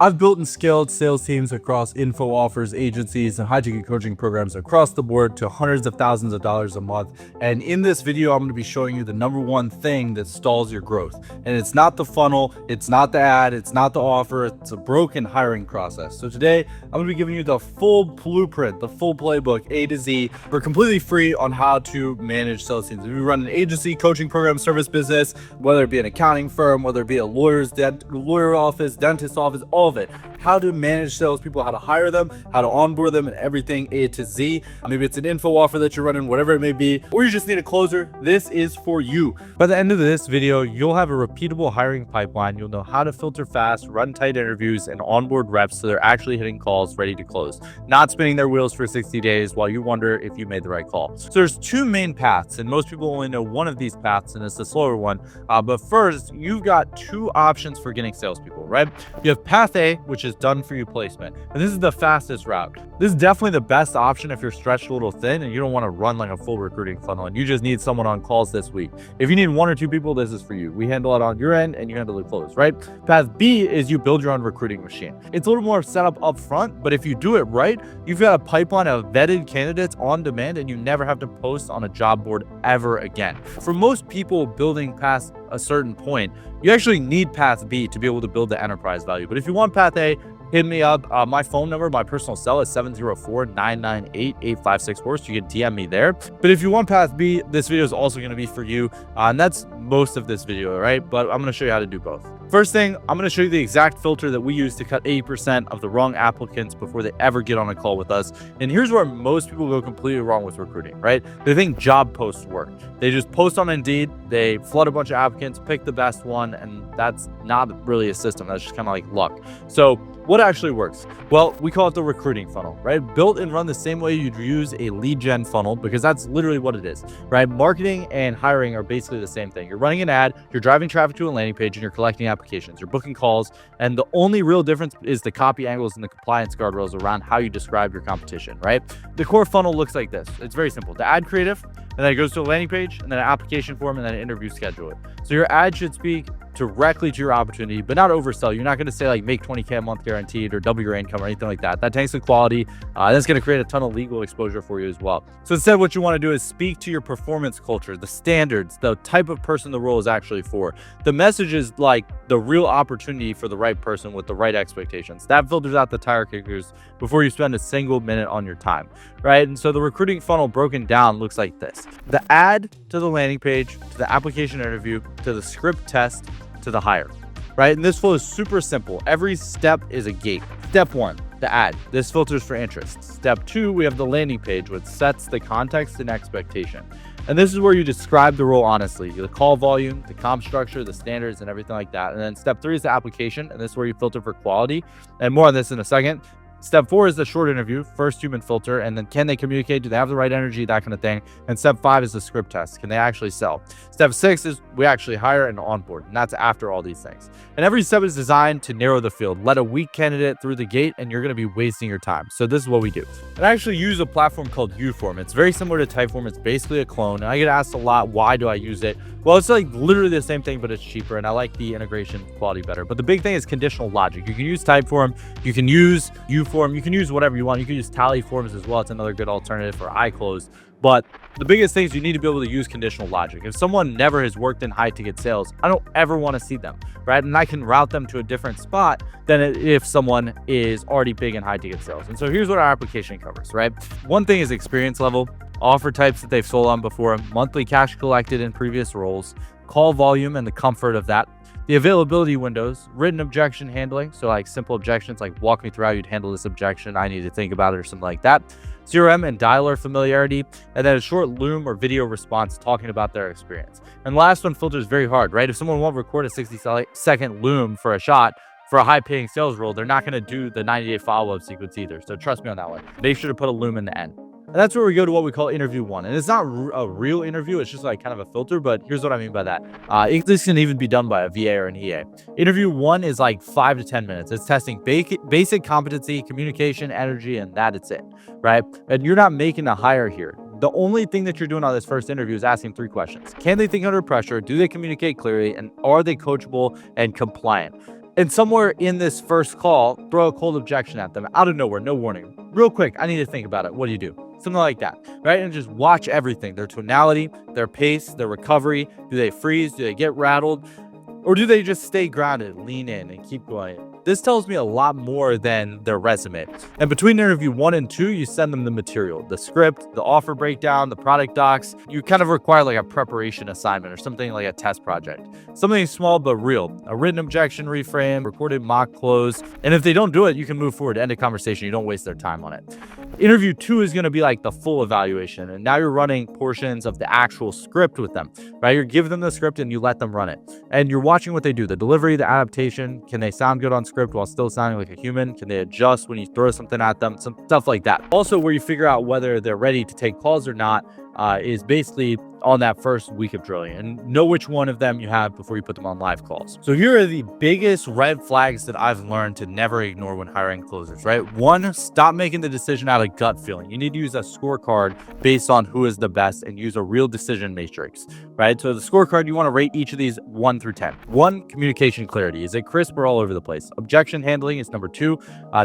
I've built and scaled sales teams across info offers, agencies, and high-ticket coaching programs across the board to hundreds of thousands of dollars a month. And in this video, I'm going to be showing you the number one thing that stalls your growth. And it's not the funnel, it's not the ad, it's not the offer, it's a broken hiring process. So today, I'm going to be giving you the full blueprint, the full playbook, A to Z, for completely free on how to manage sales teams. If you run an agency, coaching program, service business, whether it be an accounting firm, whether it be a lawyer office, dentist office, all of it. How to manage salespeople, how to hire them, how to onboard them, and everything A to Z. Maybe it's an info offer that you're running, whatever it may be, or you just need a closer. This is for you. By the end of this video, you'll have a repeatable hiring pipeline. You'll know how to filter fast, run tight interviews, and onboard reps so they're actually hitting calls ready to close, not spinning their wheels for 60 days while you wonder if you made the right call. So there's two main paths, and most people only know one of these paths, and it's the slower one. But first, you've got two options for getting salespeople, right? You have path A, which is done for you placement, and this is the fastest route. This is definitely the best option if you're stretched a little thin and you don't want to run like a full recruiting funnel and you just need someone on calls this week. If you need one or two people, this is for you. We handle it on your end and you handle the close, right? Path B is you build your own recruiting machine. It's a little more set up front, but if you do it right, you've got a pipeline of vetted candidates on demand and you never have to post on a job board ever again. For most people building past a certain point, you actually need path B to be able to build the enterprise value. But if you want path A, hit me up. My phone number, my personal cell is 704-998-8564. So you can DM me there. But if you want path B, this video is also going to be for you. And that's most of this video, right? But I'm going to show you how to do both. First thing, I'm going to show you the exact filter that we use to cut 80% of the wrong applicants before they ever get on a call with us. And here's where most people go completely wrong with recruiting, right? They think job posts work. They just post on Indeed, they flood a bunch of applicants, pick the best one, and that's not really a system. That's just kind of like luck. So what actually works? Well, we call it the recruiting funnel, right? Built and run the same way you'd use a lead gen funnel, because that's literally what it is, right? Marketing and hiring are basically the same thing. You're running an ad, you're driving traffic to a landing page, and you're collecting applications, you're booking calls, and the only real difference is the copy angles and the compliance guardrails around how you describe your competition, right? The core funnel looks like this. It's very simple. The ad creative, and then it goes to a landing page, and then an application form, and then an interview scheduler. So your ad should speak directly to your opportunity, but not oversell. You're not going to say like make 20K a month guaranteed or double your income or anything like that. That tanks the quality. That's going to create a ton of legal exposure for you as well. So instead, what you want to do is speak to your performance culture, the standards, the type of person the role is actually for. The message is like the real opportunity for the right person with the right expectations. That filters out the tire kickers before you spend a single minute on your time, right? And so the recruiting funnel broken down looks like this: the ad to the landing page, to the application interview, to the script test, to the hire, right? And this flow is super simple. Every step is a gate. Step one, the ad. This filters for interest. Step two, we have the landing page, which sets the context and expectation. And this is where you describe the role honestly, the call volume, the comp structure, the standards, and everything like that. And then step three is the application, and this is where you filter for quality. And more on this in a second. Step four is the short interview, first human filter, and then can they communicate? Do they have the right energy? That kind of thing. And step five is the script test. Can they actually sell? Step six is we actually hire and onboard, and that's after all these things. And every step is designed to narrow the field. Let a weak candidate through the gate, and you're going to be wasting your time. So this is what we do. And I actually use a platform called Uform. It's very similar to Typeform. It's basically a clone. And I get asked a lot, why do I use it? Well, it's like literally the same thing, but it's cheaper, and I like the integration quality better. But the big thing is conditional logic. You can use Typeform, you can use Uform, you can use whatever you want. You can use Tally Forms as well. It's another good alternative for iClose. But the biggest thing is you need to be able to use conditional logic. If someone never has worked in high ticket sales, I don't ever want to see them, right? And I can route them to a different spot than if someone is already big in high ticket sales. And so here's what our application covers, right? One thing is experience level, offer types that they've sold on before, monthly cash collected in previous roles, call volume and the comfort of that, the availability windows, written objection handling. So like simple objections, like walk me through how you'd handle this objection. I need to think about it or something like that. CRM and dialer familiarity, and then a short loom or video response talking about their experience. And the last one filters very hard, right? If someone won't record a 60-second loom for a shot for a high-paying sales role, they're not going to do the 90-day follow-up sequence either. So trust me on that one. Make sure to put a loom in the end. And that's where we go to what we call interview one. And it's not a real interview. It's just like kind of a filter, but here's what I mean by that. This can even be done by a VA or an EA. Interview one is like 5 to 10 minutes. It's testing basic competency, communication, energy, and that's it, right? And you're not making a hire here. The only thing that you're doing on this first interview is asking 3 questions. Can they think under pressure? Do they communicate clearly? And are they coachable and compliant? And somewhere in this first call, throw a cold objection at them out of nowhere, no warning. Real quick, I need to think about it. What do you do? Something like that, right? And just watch everything, their tonality, their pace, their recovery. Do they freeze? Do they get rattled? Or do they just stay grounded, lean in, and keep going? This tells me a lot more than their resume. And between interview 1 and 2, you send them the material, the script, the offer breakdown, the product docs. You kind of require like a preparation assignment or something like a test project. Something small but real. A written objection reframe, recorded mock close. And if they don't do it, you can move forward, end a conversation. You don't waste their time on it. Interview 2 is going to be like the full evaluation. And now you're running portions of the actual script with them, right? You're giving them the script and you let them run it. And you're watching what they do, the delivery, the adaptation. Can they sound good on script while still sounding like a human? Can they adjust when you throw something at them? Some stuff like that. Also, where you figure out whether they're ready to take calls or not is basically on that first week of drilling, and know which one of them you have before you put them on live calls. So here are the biggest red flags that I've learned to never ignore when hiring closers, right? 1, stop making the decision out of gut feeling. You need to use a scorecard based on who is the best and use a real decision matrix, right? So the scorecard, you want to rate each of these 1 through 10. 1, communication clarity. Is it crisp or all over the place? Objection handling is number 2.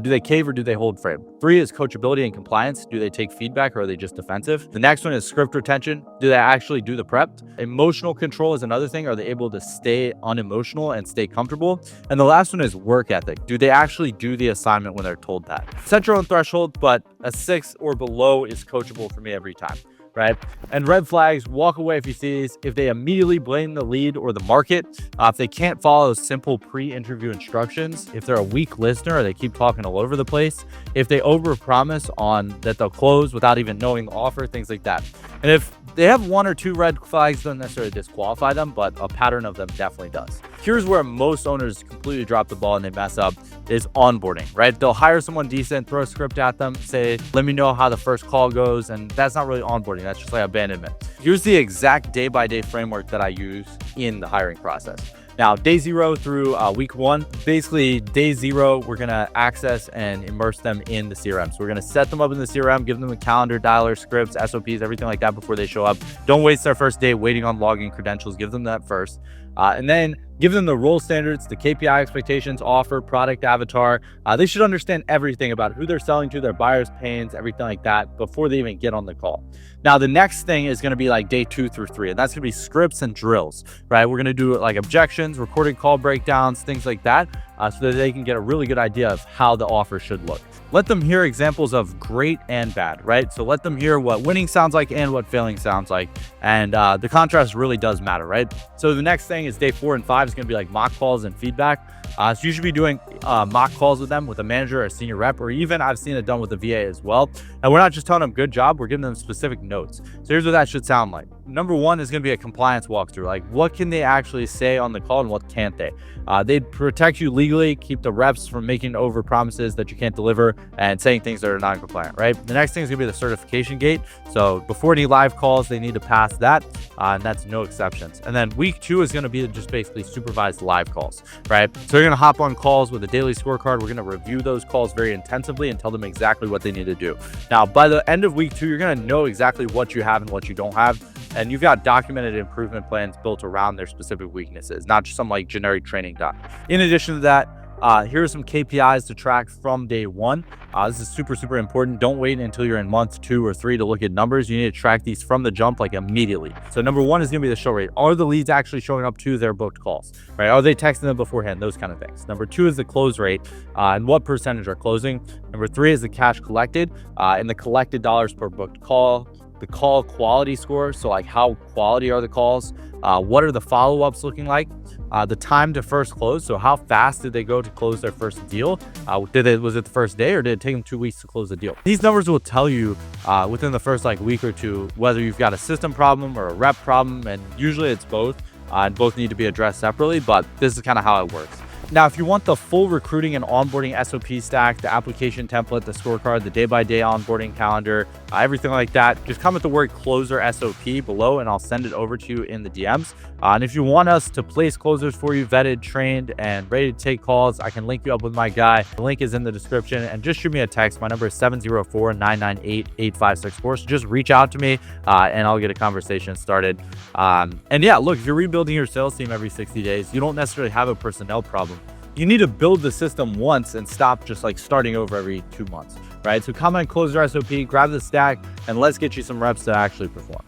Do they cave or do they hold frame? 3 is coachability and compliance. Do they take feedback or are they just defensive? The next one is script retention. Do they actually do the prep? Emotional control is another thing. Are they able to stay unemotional and stay comfortable? And the last one is work ethic. Do they actually do the assignment when they're told that? Set your own threshold, but a 6 or below is coachable for me every time, right? And red flags, walk away if you see these. If they immediately blame the lead or the market, if they can't follow simple pre-interview instructions, if they're a weak listener or they keep talking all over the place, if they overpromise on that they'll close without even knowing the offer, things like that. And if they have 1 or 2 red flags, don't necessarily disqualify them, but a pattern of them definitely does. Here's where most owners completely drop the ball and they mess up is onboarding, right? They'll hire someone decent, throw a script at them, say, let me know how the first call goes. And that's not really onboarding. That's just like abandonment. Here's the exact day-by-day framework that I use in the hiring process. Now, day 0 through week 1, basically day 0, we're going to access and immerse them in the CRM. So we're going to set them up in the CRM, give them a calendar, dialer, scripts, SOPs, everything like that before they show up. Don't waste their first day waiting on login credentials. Give them that first. And then give them the role standards, the KPI expectations, offer, product avatar. They should understand everything about who they're selling to, their buyers' pains, everything like that before they even get on the call. Now, the next thing is going to be like day 2 through 3, and that's going to be scripts and drills, right? We're going to do like objections, recorded call breakdowns, things like that, so that they can get a really good idea of how the offer should look. Let them hear examples of great and bad, right? So let them hear what winning sounds like and what failing sounds like. And the contrast really does matter, right? So the next thing is day 4 and 5 is going to be like mock calls and feedback. So you should be doing mock calls with them with a manager or a senior rep, or even I've seen it done with a VA as well. And we're not just telling them good job, we're giving them specific notes. So here's what that should sound like. Number 1 is going to be a compliance walkthrough. Like, what can they actually say on the call and what can't they? They protect you legally, keep the reps from making over promises that you can't deliver and saying things that are non-compliant, right? The next thing is going to be the certification gate. So before any live calls, they need to pass that, and that's no exceptions. And then week 2 is going to be just basically supervised live calls, right? So you're going to hop on calls with a daily scorecard. We're going to review those calls very intensively and tell them exactly what they need to do. Now, by the end of week 2, you're going to know exactly what you have and what you don't have. And you've got documented improvement plans built around their specific weaknesses, not just some like generic training doc. In addition to that, here are some KPIs to track from day 1. This is super important. Don't wait until you're in month 2 or 3 to look at numbers. You need to track these from the jump, like immediately. So number 1 is going to be the show rate. Are the leads actually showing up to their booked calls, right? Are they texting them beforehand? Those kind of things. Number 2 is the close rate and what percentage are closing. Number 3 is the cash collected and the collected dollars per booked call. The call quality score, so like how quality are the calls, what are the follow-ups looking like, the time to first close, so how fast did they go to close their first deal, was it the first day or did it take them 2 weeks to close the deal? These numbers will tell you within the first like week or 2 whether you've got a system problem or a rep problem, and usually it's both, and both need to be addressed separately, but this is kind of how it works. Now, if you want the full recruiting and onboarding SOP stack, the application template, the scorecard, the day-by-day onboarding calendar, everything like that, just comment the word closer SOP below and I'll send it over to you in the DMs. And if you want us to place closers for you, vetted, trained, and ready to take calls, I can link you up with my guy. The link is in the description, and just shoot me a text. My number is 704-998-8564. So just reach out to me and I'll get a conversation started. And yeah, look, if you're rebuilding your sales team every 60 days, you don't necessarily have a personnel problem. you need to build the system once and stop just like starting over every 2 months, right? So comment, close your SOP, grab the stack, and let's get you some reps to actually perform.